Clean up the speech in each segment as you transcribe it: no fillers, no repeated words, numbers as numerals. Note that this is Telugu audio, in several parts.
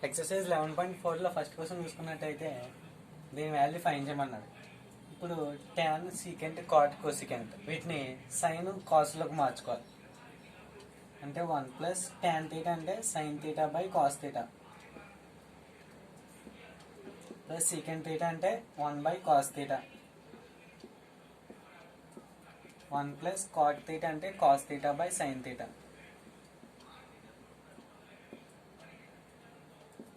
ఎక్సర్సైజ్ 11.4లో ఫస్ట్ క్వశ్చన్ చూసుకున్నట్టయితే దీని వాల్యూ ఫైండ్ చేయమన్నాడు. ఇప్పుడు tan సీకెంట్ కాట్ కోసికెంట్ వీటిని సైన్ కాస్లోకి మార్చుకోవాలి. అంటే 1 ప్లస్ tan థీటా అంటే sine theta by cos theta plus secant theta అంటే 1 by cos theta 1 plus cot theta అంటే cos theta by sine theta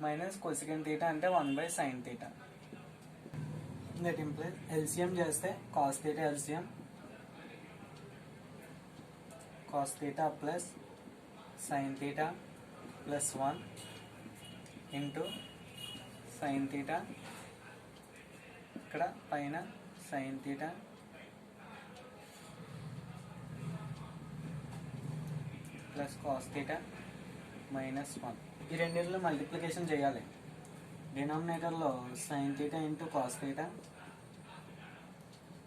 minus cosecant theta అంటే 1 by sine theta. That implies LCM చేస్తే cos theta LCM cos theta plus sine theta plus 1 into sine theta, ఇక్కడ పైన sine theta plus cos theta minus 1. ఈ రెండింటిలో మల్టిప్లికేషన్ చేయాలి. డినామినేటర్లో sine theta into cos theta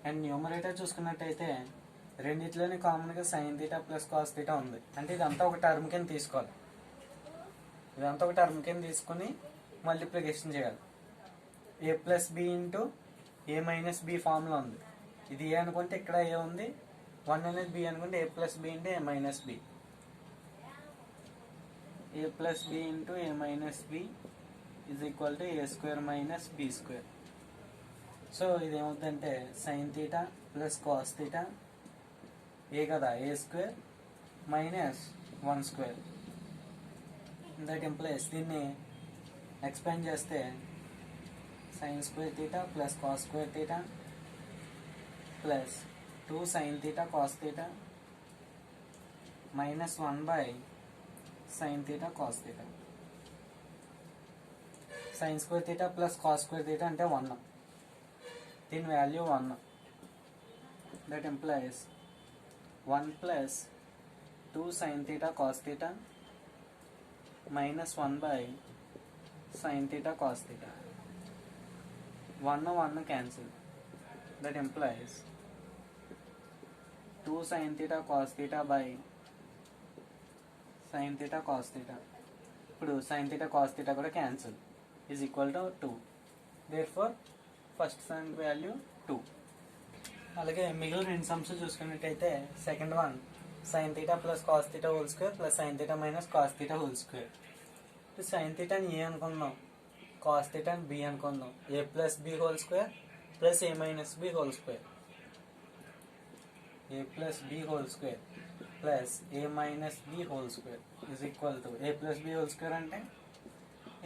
and numerator చూసుకున్నట్టయితే రెండిట్లోనే కామన్గా sine theta plus cos theta ఉంది. అంటే ఇదంతా ఒక టర్మ్ కింద తీసుకోవాలి. ఇదంతా ఒక టర్మ్ కింద తీసుకుని మల్టిప్లికేషన్ చేయాలి. ఏ plus B into A minus B ఫామ్లో ఉంది. ఇది ఏ అనుకుంటే ఇక్కడ ఏ ఉంది, 1 అనేది బి అనుకుంటే A plus B into A minus B, A plus B into A minus B is equal to A square minus B square. So ఇదేమవుతుందంటే sine theta plus cos theta A కదా A square minus 1 square. That implies దీన్ని ఎక్స్పాండ్ చేస్తే sine square theta plus cos square theta plus 2 sine theta cos theta minus 1 by sine theta cos theta. Sine square theta plus cos square theta అంటే 1. దీని value 1. That implies 1 plus 2 sine theta cos theta minus 1 by sine theta cos theta. 1 cancel. That implies 2 sine theta cos theta by sine theta cos theta. ఇప్పుడు సైన్ థీటా కాస్ థీటా కూడా cancel is equal to 2. Therefore first sum value 2. అలాగే మిగిలిన రెండు సమ్స్ చూసుకున్నట్టయితే second one sine theta plus cos theta whole square plus sine theta minus cos theta whole square. Sine థీటాని ఏ అనుకుందాం, కాస్ థీటాని బి అనుకుందాం. A plus B whole square plus A minus B whole square, A plus B whole square plus A minus B whole square is equal to A plus B whole square అంటే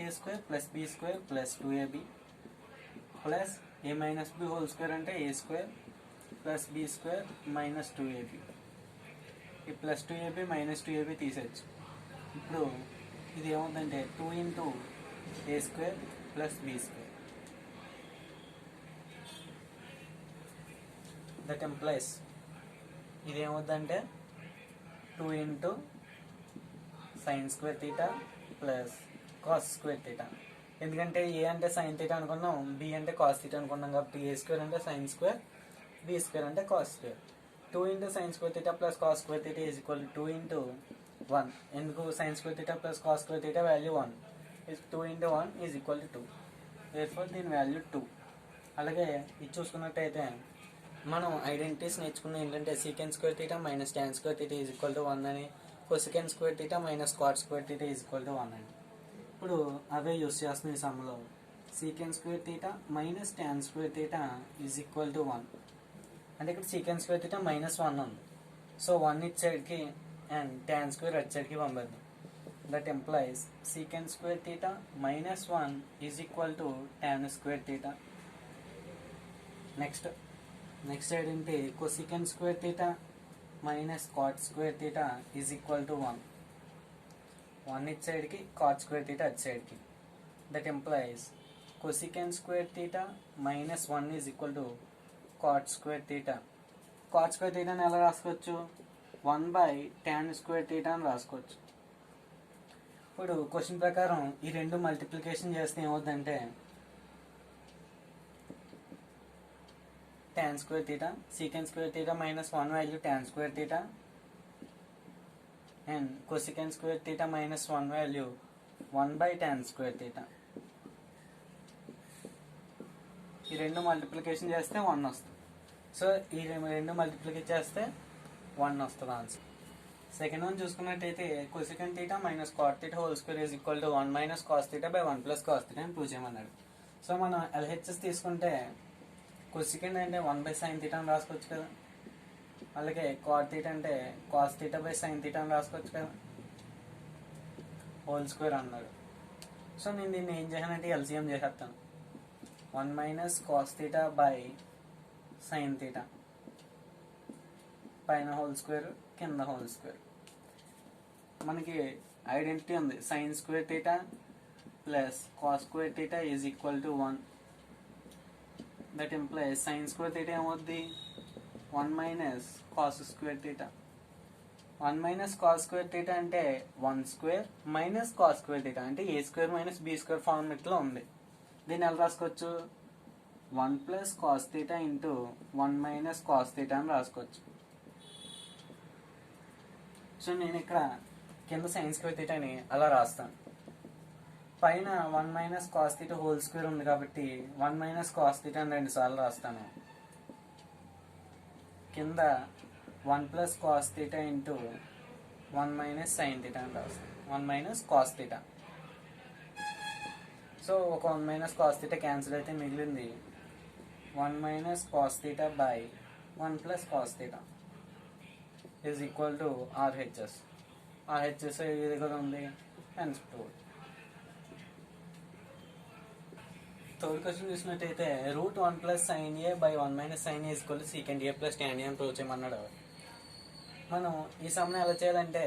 A square plus B square plus 2ab plus A minus B whole square అంటే A square plus B square minus 2ab. ఈ ప్లస్ 2ab మైనస్ 2ab తీసేయచ్చు. ఇప్పుడు ఇది ఏమవుతుందంటే 2 into A square plus B square. That implies ఇది ఏమవుతుందంటే 2 into sine square theta plus cos square theta. ఎందుకంటే ఏ అంటే సైన్ థీటా అనుకున్నాం, బి అంటే కాస్ థీటా అనుకున్నాం కాబట్టి ఏ స్క్వేర్ అంటే సైన్ స్క్వేర్, బి స్క్వేర్ అంటే cos square. 2 into sine square theta plus cos square theta is equal 2 into 1. ఎందుకు sine square theta plus cos square theta value 1. 2 into 1 is equal to 2. Therefore దీని వాల్యూ 2. అలాగే ఇది చూసుకున్నట్టయితే మనం ఐడెంటిటీస్ నేర్చుకున్న ఏంటంటే secant square theta minus tan square theta is equal to 1 అని, cosecant square theta minus cot square theta is equal to 1 అని. ఇప్పుడు అవే యూస్ చేస్తున్నాయి ఈ సమ్లో. Secant square theta minus tan square theta is equal to 1. అంటే ఇక్కడ సీకెంట్ స్క్వేర్ థీటా మైనస్ 1 ఉంది. సో 1 ఇట్ సైడ్కి అండ్ టాన్ స్క్వేర్ అట్ సైడ్కి పంపిద్దాం. That implies secant square theta minus 1 is equal to tan square theta. Next side ఏంటి, cosecant square theta minus cot square theta is equal to 1. 1 it సైడ్కి కాట్ స్క్వేర్ థీటా అట్ సైడ్కి. That implies cosecant square theta minus 1 is equal to cot square theta. Cot square థీటాని ఎలా రాసుకోవచ్చు, 1 బై టాన్ స్క్వేర్ థీటా అని రాసుకోవచ్చు. ఇప్పుడు క్వశ్చన్ ప్రకారం ఈ రెండు మల్టిప్లికేషన్ చేస్తే ఏమవుతుందంటే tan square theta secant square theta minus 1 value tan square theta and cosecant square theta minus 1 value 1/tan² theta. ఈ రెండు మల్టిప్లికేషన్ చేస్తే 1 వస్తుంది. సో ఈ రెండు మల్టిప్లికేషన్ చేస్తే 1 వస్తుంది ఆన్సర్. సెకండ్ వన్ చూసుకున్నట్టయితే cosecant theta minus cot theta whole square is equal to 1 minus cos theta by 1 plus cos theta అని ప్రూవ్ చేయమన్నాడు. సో మనం LHS తీసుకుంటే కొసెకండ్ అంటే 1/sin తీటా అని రాసుకోవచ్చు కదా, అలాగే కాట్ తీటా అంటే cos theta by sin theta అని రాసుకోవచ్చు కదా, హోల్ స్క్వేర్ అన్నాడు. సో నేను దీన్ని ఏం చేశానంటే LCM చేసేస్తాను. 1 minus cos theta by sin theta, పైన హోల్ స్క్వేర్ కింద హోల్ స్క్వేర్. మనకి ఐడెంటిటీ ఉంది, sin square theta plus cos square theta is equal to 1. That implies sin square theta ఏమవుద్ది 1 minus cos square theta. 1 minus cos square theta అంటే 1 square minus cos square theta అంటే a square minus b square ఫార్మెట్లో ఉంది. దీన్ని ఎలా రాసుకోవచ్చు, 1 plus cos theta into 1 minus cos theta అని రాసుకోవచ్చు. సో నేను ఇక్కడ కింద సైన్ స్క్వేర్ తీటాని అలా రాస్తాను. పైన 1 minus cos theta whole square ఉంది కాబట్టి 1 మైనస్ కాస్ తీటా అని 2 సార్లు రాస్తాను. కింద 1 plus cos theta into 1 minus sine theta అని రాస్తాను. 1 మైనస్ కాస్ తీటా. సో ఒక 1 మైనస్ కాస్ తీటా క్యాన్సిల్ అయితే మిగిలింది 1 minus cos theta by 1 plus cos theta is equal to RHS. RHS ఇది కూడా ఉంది. అండ్ థర్డ్ క్వశ్చన్ చూసినట్టయితే root 1 plus sine A by 1 minus sine A is equal to secant A plus tan A అని ప్రూవ్ చేయమన్నాడు. మనం ఈ సమ్ని ఎలా చేయాలంటే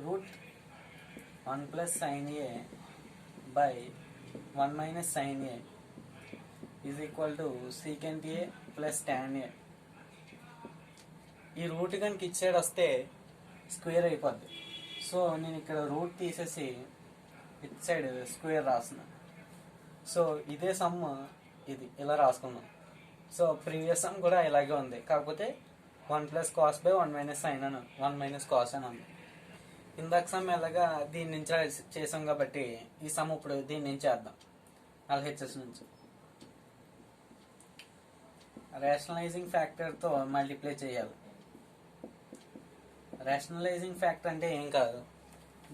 root 1 plus sine A by 1 minus sine A is equal to secant A plus tan A. ఈ రూట్ కనుక ఇచ్చేడు వస్తే స్క్వేర్ అయిపోద్ది. సో నేను ఇక్కడ రూట్ తీసేసి ఇట్ సైడ్ స్క్వేర్ రాస్తున్నాను. సో ఇదే సమ్ ఇది ఇలా రాసుకున్నాం. సో ప్రీవియస్ సమ్ కూడా ఇలాగే ఉంది, కాకపోతే 1 plus cos by 1 minus sine అని 1 మైనస్ కాస్ అని ఉంది. ఇందాక సమ్ ఎలాగా దీని నుంచి చేసాం కాబట్టి ఈ సమ్ ఇప్పుడు దీని నుంచి చేద్దాం. LHS నుంచి రేషనలైజింగ్ ఫ్యాక్టర్తో మల్టిప్లై చేయాలి. రేషనలైజింగ్ ఫ్యాక్టర్ అంటే ఏం కాదు,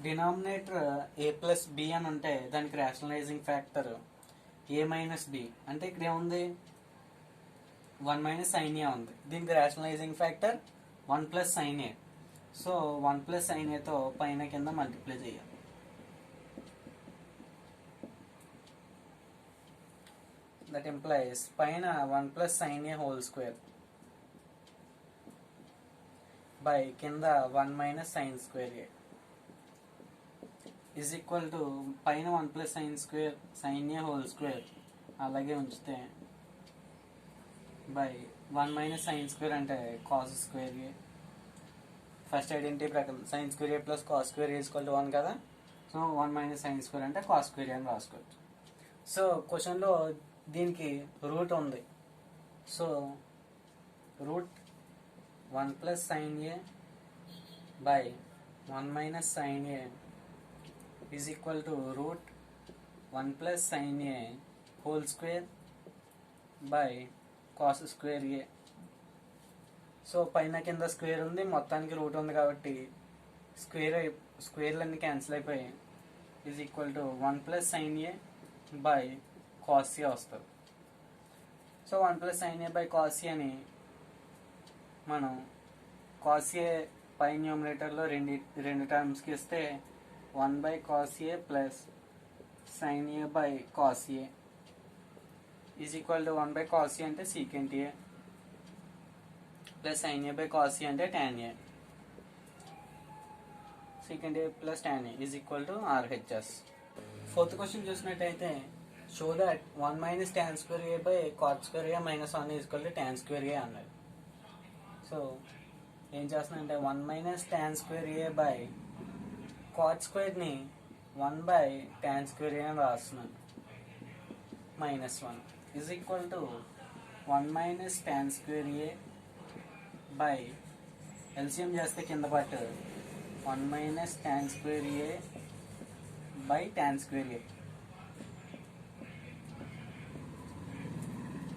డినామినేటర్ a ప్లస్ b అని ఉంటే దానికి rationalising factor a minus b. అంటే ఇక్కడ ఏముంది 1 మైనస్ సైన్ ఏ ఉంది, దీనికి rationalising factor 1 plus sine A. So 1 plus sign ఏతో పైన కింద మల్టిప్లై చేయాలి. దట్ ఇంప్లైస్ పైన 1 plus sine A whole square by కింద 1 minus sine square A is equal to పైన 1 plus sine A whole square అలాగే ఉంచితే బై 1 మైనస్ సైన్ స్క్వేర్ అంటే cos square A. First identity ప్రకారం sine square A plus cos square A is equal to 1 కదా. సో 1 మైనస్ సైన్ స్క్వేర్ అంటే కాస్ స్క్వేర్ ఏ అని రాసుకోవచ్చు. సో క్వశ్చన్లో దీనికి రూట్ ఉంది. So root 1 plus sine A by 1 minus sine A is equal to root 1 plus sine A whole square by cos square A. So పైన కింద స్క్వేర్ ఉంది, మొత్తానికి రూట్ ఉంది కాబట్టి స్క్వేర్లన్నీ క్యాన్సిల్ అయిపోయి is equal to 1 plus sine A by cos A వస్తుంది. So 1 plus sine A by cos ఏ అని మనం కాస్ ఏ పై న్యూమరేటర్లో రెండు టర్మ్స్కి ఇస్తే 1 by cos A plus sine A by cos A is equal to 1 by cos A అంటే secant A plus sine A by cos A అంటే tan A. Secant A plus tan A is equal to RHS. Fourth question చూసినట్టయితే show that 1 minus tan square A by cot square A minus 1 is equal to tan square A అన్నది. సో ఏం చేస్తున్నానంటే 1 minus tan square A by cot స్క్వేర్ని 1 బై tan స్క్వేర్ ఏ అని రాస్తున్నాను. Minus 1 is equal to 1 minus tan square A by LCM చేస్తే కింద part 1 minus tan square A by tan square A.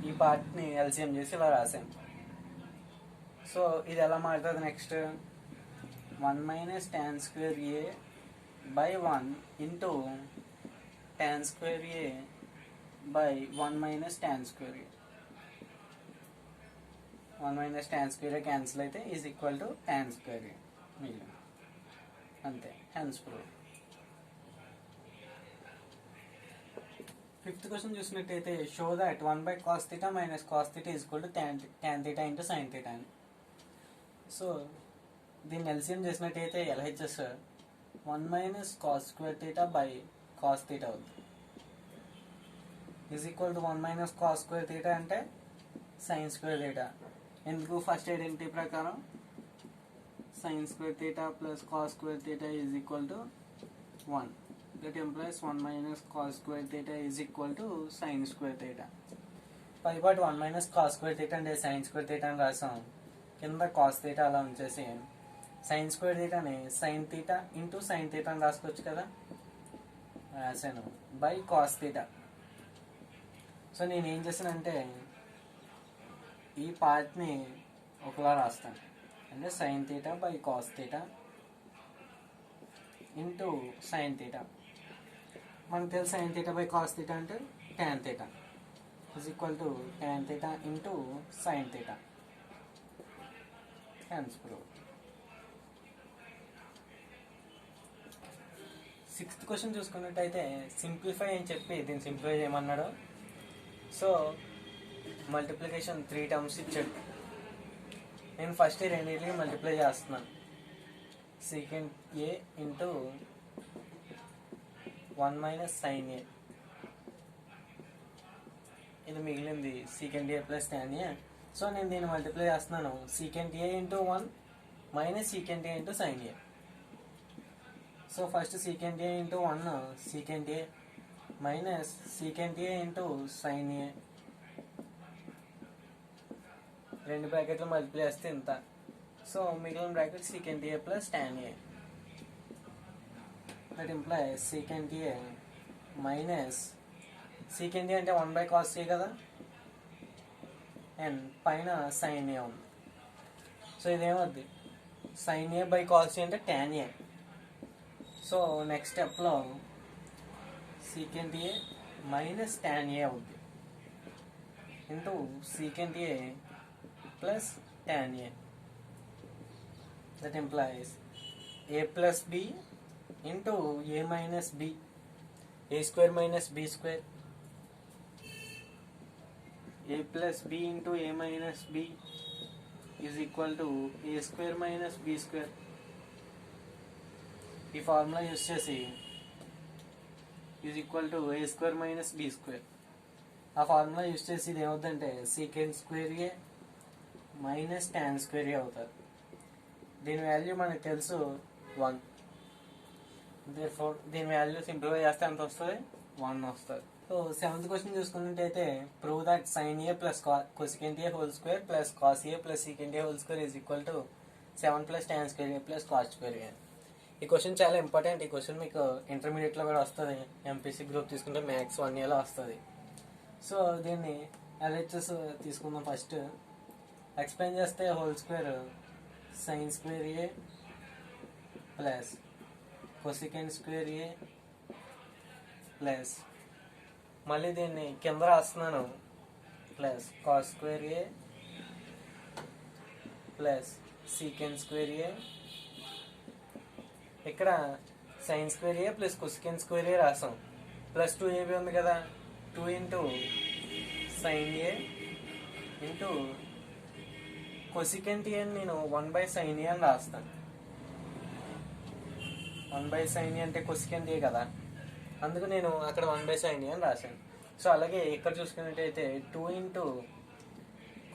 ఈ పార్ట్ని ఎల్సిఎం చేసి ఇలా రాసాను. సో ఇది ఎలా మారుతుంది next? 1 minus tan square A by 1 into tan square A by 1 minus tan square A. 1 minus tan square A cancel అయితే is equal to tan square A మిగిలిన అంతే. Hence prove. ఫిఫ్త్ క్వశ్చన్ చూసినట్టయితే show that 1 by cos theta minus cos theta is equal to tan theta into sine theta అని. సో దీన్ని ఎల్సిఎం చేసినట్టయితే LHS 1 minus cos square theta by cos theta అవుతుంది. Is equal to 1 minus cos square theta అంటే సైన్ స్క్వేర్ థీటా. ఎందుకు? ఫస్ట్ ఐడెంటిటీ ప్రకారం sine square theta plus cos square theta is equal to 1. That implies 1 minus cos square theta is equal to sine square theta. పైపాటు 1 మైనస్ కాస్ స్క్వేర్ థీటా అంటే సైన్ స్క్వేర్ థీటా అని రాసాం. కింద కాస్ థీటా అలా ఉంచేసి సైన్ స్క్వేర్ థీటాని sine theta into sine theta అని రాసుకోవచ్చు కదా, రాసాను. By cos theta. సో నేను ఏం చేశానంటే ఈ పార్ట్ని ఒకలా రాస్తాను, అంటే sine theta by cos theta into sine theta. మనకు తెలుసు sign theta by cos theta అంటే tan theta is equal to tan theta into sine theta. Hence prove. Sixth question చూసుకున్నట్టయితే సింప్లిఫై అని చెప్పి దీన్ని సింప్లిఫై చేయమన్నాడు. సో మల్టిప్లికేషన్ 3 టర్మ్స్ ఇచ్చాడు. నేను ఫస్ట్ రెండింటికి మల్టిప్లై చేస్తున్నాను. Secant A into 1 minus sine A, ఇది మిగిలింది secant A plus tan A. So నేను దీన్ని మల్టిప్లై చేస్తున్నాను. Secant A into 1 minus secant A into sine A. So first secant A into 1 secant A minus secant A into sine A, రెండు బ్రాకెట్లు మల్టిప్లై చేస్తే ఇంత. సో మిగిలిన bracket secant A plus tan A. That implies secant A minus secant A అంటే 1 బై కాస్ ఏ కదా, అండ్ పైన సైన్ ఏ ఉంది. సో ఇదేమవుద్ది? Sine A by cos A అంటే tan ఏ. సో నెక్స్ట్ స్టెప్లో secant A minus tan A అవుద్ది into secant A plus tan A. That implies A plus B into A minus B, A square minus B square, A plus B into A minus B is equal to A square minus B square. ఈ ఫార్ములా యూస్ చేసి is equal to A square minus B square. ఆ ఫార్ములా యూస్ చేసి ఇది ఏమవుతుందంటే secant square A minus tan square ఏ అవుతుంది. దీని వాల్యూ మనకు తెలుసు 1. దేర్ఫోర్ దీని వాల్యూ సింప్లిఫై చేస్తే ఎంత వస్తుంది? 1 వస్తుంది. సో సెవెంత్ క్వశ్చన్ చూసుకున్నట్టయితే prove that sine A plus cosecant A whole square plus cos A plus secant A whole square is equal to 7 plus tan square A plus cos square A. ఈ క్వశ్చన్ చాలా ఇంపార్టెంట్. ఈ క్వశ్చన్ మీకు ఇంటర్మీడియట్లో కూడా వస్తుంది. ఎంపీసీ గ్రూప్ తీసుకుంటే మ్యాథ్స్ 1 ఇయర్లో వస్తుంది. సో దీన్ని ఎల్హెచ్ఎస్ తీసుకుందాం. ఫస్ట్ ఎక్స్ప్లెయిన్ చేస్తే whole square sign square A plus cosecant square A plus మళ్ళీ దీన్ని కింద రాస్తున్నాను plus cos square A plus secant square ఏ. ఇక్కడ sign square A plus cosecant square ఏ రాసాం. ప్లస్ 2ab ఉంది కదా, 2 ఇంటూ సైన్ ఏ ఇంటూ కొసికెంట్ ఏ నేను 1 బై సైన్ ఏ అని రాస్తాను. 1 బై సైన్ ఏ అంటే కొసికెంట్ ఏ కదా, అందుకు నేను అక్కడ 1 బై సైన్ ఏ అని రాశాను. సో అలాగే ఇక్కడ చూసుకున్నట్టయితే 2 into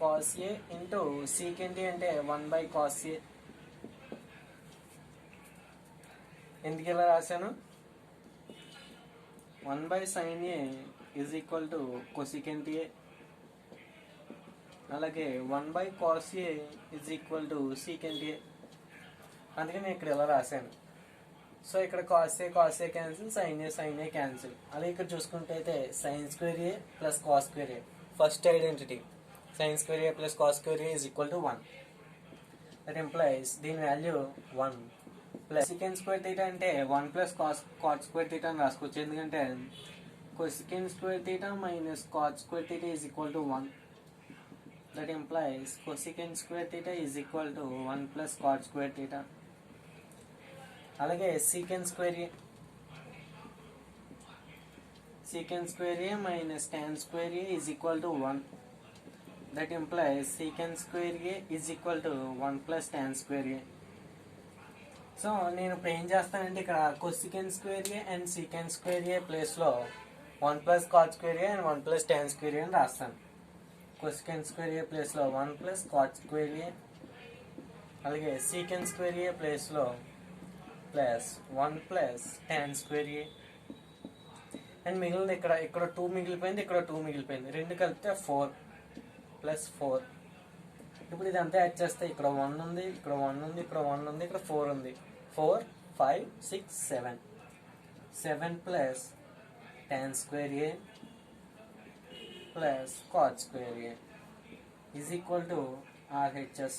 cos A into secant A అంటే 1 బై కాస్ ఏ. ఎందుకు ఇలా రాశాను? 1 by sine A is equal to cosecant A, అలాగే 1 by cos A is equal to secant A. అందుకని నేను ఇక్కడ ఇలా రాశాను. సో ఇక్కడ cos A cancel, sine A cancel. అలాగే ఇక్కడ చూసుకుంటే అయితే sine square A plus cos square A first identity. Sine square A plus cos square A is equal to 1. That implies దీని value 1 plus secant square theta అంటే 1 ప్లస్ కాట్ స్క్వేర్ థీటా అని రాసుకోవచ్చు. ఎందుకంటే cosecant square theta minus cot square theta is equal to 1. That implies cosecant square theta is equal to 1 plus cot square theta. అలాగే secant square a minus tan square a is equal to 1. That implies secant square a is equal to 1 plus tan square a. So నేను ఇప్పుడు ఏం చేస్తానంటే ఇక్కడ cosecant square a and secant square a ప్లేస్లో 1 plus cot square a and 1 plus tan square a అని రాస్తాను. cosecant square a ప్లేస్లో 1 plus cot square a, అలాగే secant square a ప్లేస్లో plus 1 plus tan square a. And మిగిలింది ఇక్కడ 2 మిగిలిపోయింది, ఇక్కడ 2 మిగిలిపోయింది, రెండు కలిపితే 4 ప్లస్ 4. ఇప్పుడు ఇదంతా యాడ్ చేస్తే ఇక్కడ 1 ఉంది, ఇక్కడ 1 ఉంది, ఇక్కడ 1 ఉంది, ఇక్కడ 4 ఉంది. 4 5 6 7 7 plus tan square a plus cot square a is equal to RHS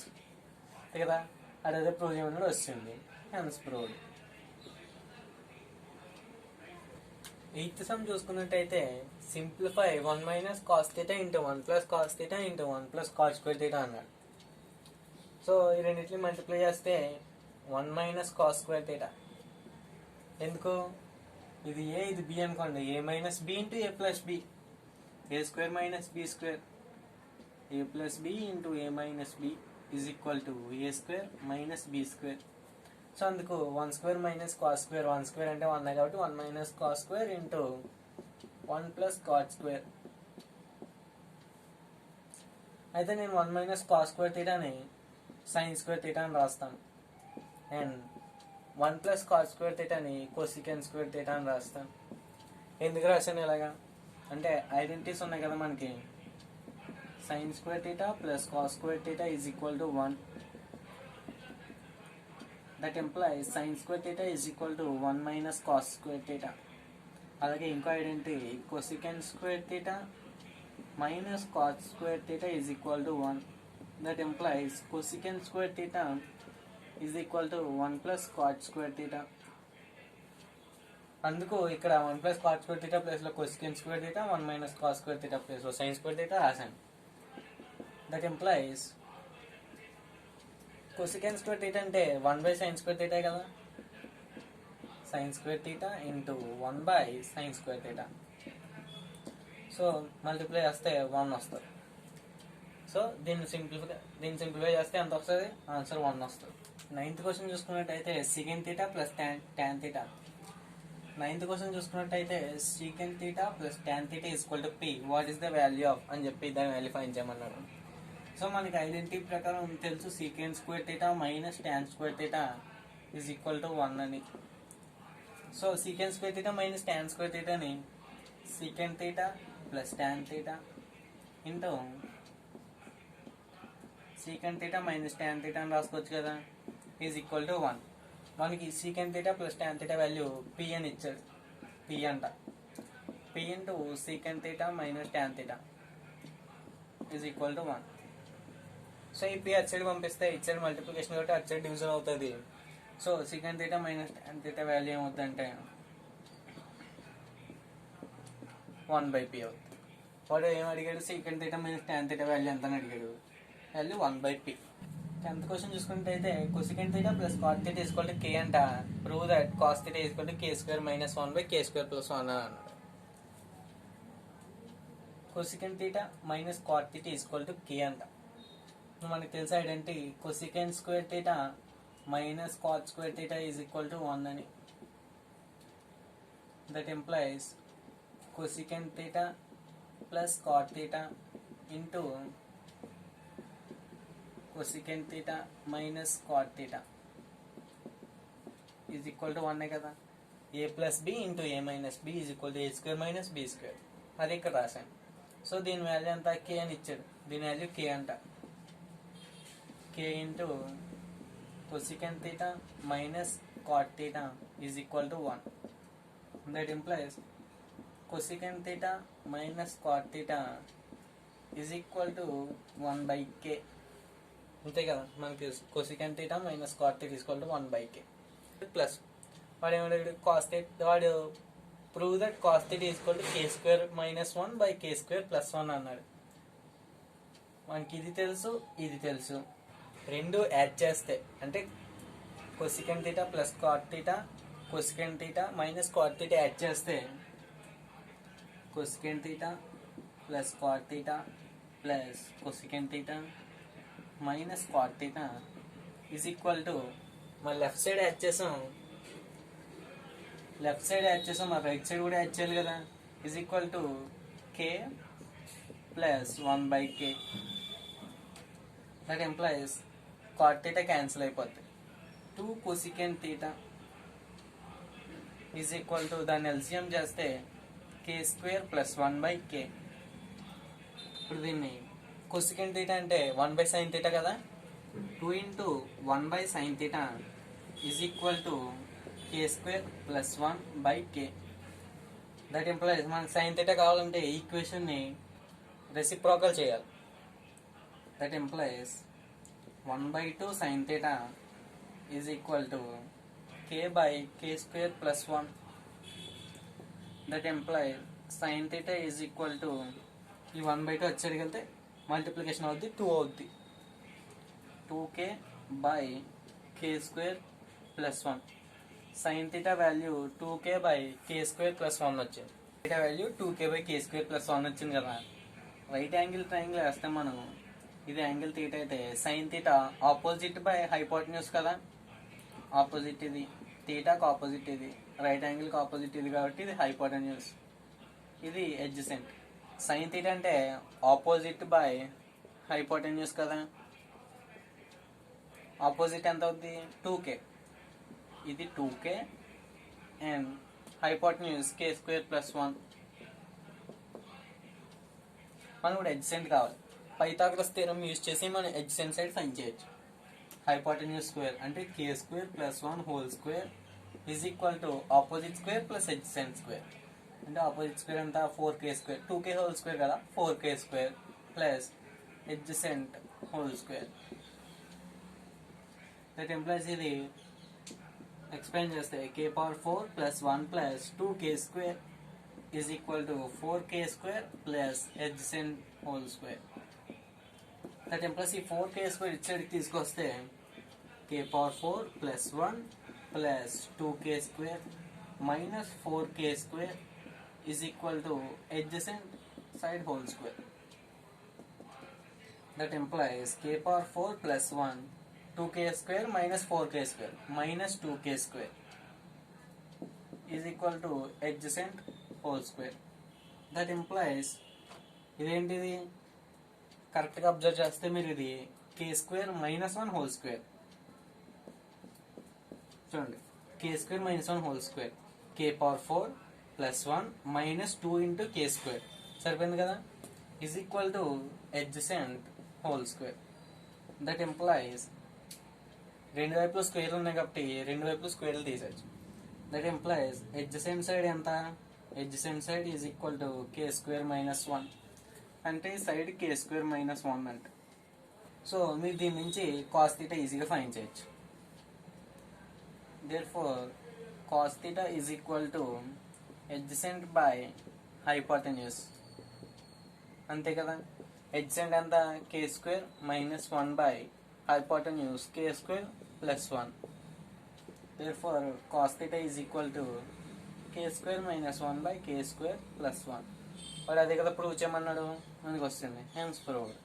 కదా. అదే ప్రూవ్ చేయమని వస్తుంది. Hence proved. ఎయిత్ సమ్ చూసుకున్నట్టయితే simplify 1 minus cos theta into 1 plus cos theta into 1 plus cot square theta అన్నాడు. సో ఈ రెండింటిని మల్టిప్లై చేస్తే 1 మైనస్ కాస్ స్క్వేర్ థీటా. ఎందుకు? ఇది ఏ ఇది బి అనుకోండి. A minus B into A plus B, A square minus B square, A plus B into A minus B is equal to A square minus B square. So అందుకు 1 square minus cos square, 1 square అంటే 1 కాబట్టి 1 minus cos square into 1 plus cot square. అయితే నేను 1 మైనస్ కాస్ స్క్వేర్ థీటాని సైన్ స్క్వేర్ థీటా అని రాస్తాను. And 1 plus cot square థీటాని cosecant square theta అని రాస్తాను. ఎందుకు రాశాను ఇలాగా అంటే ఐడెంటిటీస్ ఉన్నాయి కదా మనకి. Sine square theta plus cos square theta is equal to 1. That implies sine square theta is equal to 1 minus cos square theta. అలాగే ఇంకో identity cosecant square theta minus cot square theta is equal to 1. That implies cosecant square theta is equal to 1 plus cot square theta. అందుకు ఇక్కడ 1 ప్లస్ కాట్ స్క్వేర్ థీటా ప్లేస్లో cosecant square theta, 1 minus cos square theta ప్లేస్లో సైన్ స్క్వేర్ థీటా రాశాను. That implies cosecant square theta అంటే 1 బై సైన్ స్క్వేర్ థీటా కదా. Sign square theta into 1 by sign square theta. So multiply చేస్తే 1 వస్తుంది. సో దీన్ని సింప్లిఫై చేస్తే ఎంత వస్తుంది? ఆన్సర్ 1 వస్తుంది. 9th క్వశ్చన్ చూసుకున్నట్టయితే secant theta plus tan theta. 9th question చూసుకున్నట్టయితే secant theta plus tan theta equal to P. What is the value of అని చెప్పి దాని వాల్యూ ఫైండ్ చేయమన్నారు. సో మనకి ఐడెంటిటీ ప్రకారం తెలుసు secant square theta minus tan square theta is equal to 1 అని. సో secant square theta minus tan square థీటాని secant theta plus tan theta into secant theta minus tan theta అని రాసుకోవచ్చు కదా, ఈజ్ ఈక్వల్ టు 1. మనకి secant theta plus tan theta value P అని ఇచ్చాడు. పి అంట P into secant theta minus tan theta is equal to 1. So ఈ పి అటు సైడ్ పంపిస్తే ఇటు సైడ్ మల్టిప్లికేషన్ కాబట్టి అటు సైడ్ డివిజన్ అవుతుంది. So secant theta minus tan theta value ఏమవుతుందంటే 1 బై పి అవుతుంది. వాడు ఏం అడిగాడు? Secant theta minus tan theta value ఎంత అని అడిగాడు. Value 1 by P. 10th question చూసుకుంటే cosecant theta plus cot theta equal to K అంట. Prove that cos theta equal to K square minus 1 by K square plus 1 అని అన్నాడు. Cosecant theta minus cot theta equal to K అంట. మనకి తెలిసి identity cosecant square theta minus cot square theta is equal to 1 అని. That implies cosecant theta plus cot theta into cosecant theta minus cot theta is equal to 1 కదా. ఏ plus B into A minus B is equal to A square minus B square. అది ఇక్కడ రాశాను. సో దీని వాల్యూ అంతా కే అని ఇచ్చాడు. దీని వాల్యూ కే అంట. కే into cosecant theta minus cot theta is equal to 1. That implies cosecant theta minus cot theta is equal to 1 by k. అంతే కదా, మనకి తెలుసు cosecant theta minus cot theta is equal to 1 by k plus వాడు ఏమన్నాడు cos theta, వాడు prove that cos theta is equal to k square minus 1 by k square plus 1 అన్నాడు. మనకి ఇది తెలుసు, ఇది తెలుసు, రెండు యాడ్ చేస్తే అంటే cosecant theta plus cot theta, cosecant theta minus cot theta add చేస్తే cosecant theta plus cot theta plus cosecant theta minus cot theta is equal to మన లెఫ్ట్ సైడ్ యాడ్ చేసాం, మరి రైట్ సైడ్ కూడా యాడ్ చేయాలి కదా, is equal to k plus 1 by k. That employees cot theta cancel అయిపోద్ది. 2 cosecant theta is equal to దాన్ని ఎల్సిఎం చేస్తే k square plus 1 by k. ఇప్పుడు దీన్ని cosecant theta అంటే 1 by sin theta కదా, 2 into 1 by sin theta is equal to k square plus 1 by k. That employees మనకు sin theta కావాలంటే ఈక్వేషన్ని రెసిప్రోకల్ చేయాలి. That employees 1 by 2 sin theta is equal to k by k square plus 1. That implies sin theta is equal to ఈ 1 by 2 వచ్చేటికి వెళ్తే మల్టిప్లికేషన్ అవుద్ది, 2 అవుద్ది, 2k by k square plus 1. sin theta value 2k by k square plus 1 వచ్చింది. theta value 2k by k square plus 1 వచ్చింది కదా. రైట్ యాంగిల్ ట్రయాంగిల్ వేస్తే మనం ఇది యాంగిల్ థీటా అయితే sine theta opposite by hypotenuse కదా, ఆపోజిట్ ఇది, థీటాకి ఆపోజిట్ ఇది, రైట్ యాంగిల్కి ఆపోజిట్ ఇది కాబట్టి ఇది హైపోటెన్యూస్, ఇది ఎడ్జసెంట్. సైన్ థీటా అంటే ఆపోజిట్ బై హైపోటెన్యూస్ కదా, ఆపోజిట్ ఎంత అవుద్ది 2k, ఇది 2k and hypotenuse k square plus 1. మనం కూడా ఎడ్జసెంట్ కావాలి, పైథాగరస్ థీరం యూజ్ చేసి మనం ఎడ్జసెంట్ సైడ్ ఫైండ్ చేయొచ్చు. హైపోటెన్యూస్ స్క్వేర్ అంటే k square plus 1 whole square is equal to opposite square plus adjacent square. అంటే ఆపోజిట్ స్క్వేర్ ఎంత 4k square, 2k whole square కదా, 4k square plus adjacent whole square. That implies ఇది ఎక్స్ప్లెయిన్ చేస్తే k power 4 plus 1 plus 2k square is equal to 4k square plus adjacent whole square. That employees ఈ 4k స్క్వేర్ ఇచ్చేటికి తీసుకొస్తే k power 4 plus 1 plus 2k square minus 4k square is equal to adjacent side whole square. That employees k power 4 plus 1 2k square minus 4k square minus 2k square is equal to adjacent whole square. That employees ఇదేంటిది కరెక్ట్గా అబ్జర్వ్ చేస్తే మీరు ఇది k square minus 1 whole square చూడండి, k square minus 1 whole square, k power 4 plus 1 minus 2 into k square సరిపోయింది కదా, is equal to adjacent whole square. That employees రెండు వైపులు స్క్వేర్లు ఉన్నాయి కాబట్టి రెండు వైపులు స్క్వేర్లు తీసేయచ్చు. దట్ ఎంప్లాయిస్ ఎడ్జసెంట్ సైడ్ ఎంత, adjacent side is equal to k square minus 1 అంటే సైడ్ k స్క్వేర్ మైనస్ 1 అంటే. సో మీరు దీని నుంచి కాస్ థీటా ఈజీగా ఫైండ్ చేయొచ్చు. Therefore cos theta is equal to adjacent by hypotenuse, అంతే కదా. ఎడ్జసెంట్ ఎంత k square minus 1 by hypotenuse k square plus 1. Therefore cos theta is equal to k square minus 1 by k square plus 1. వాడు అదే కదా ప్రూవ్ చేయమన్నాడు, మనకి వస్తుంది, హెన్స్ ప్రూవ్డ్.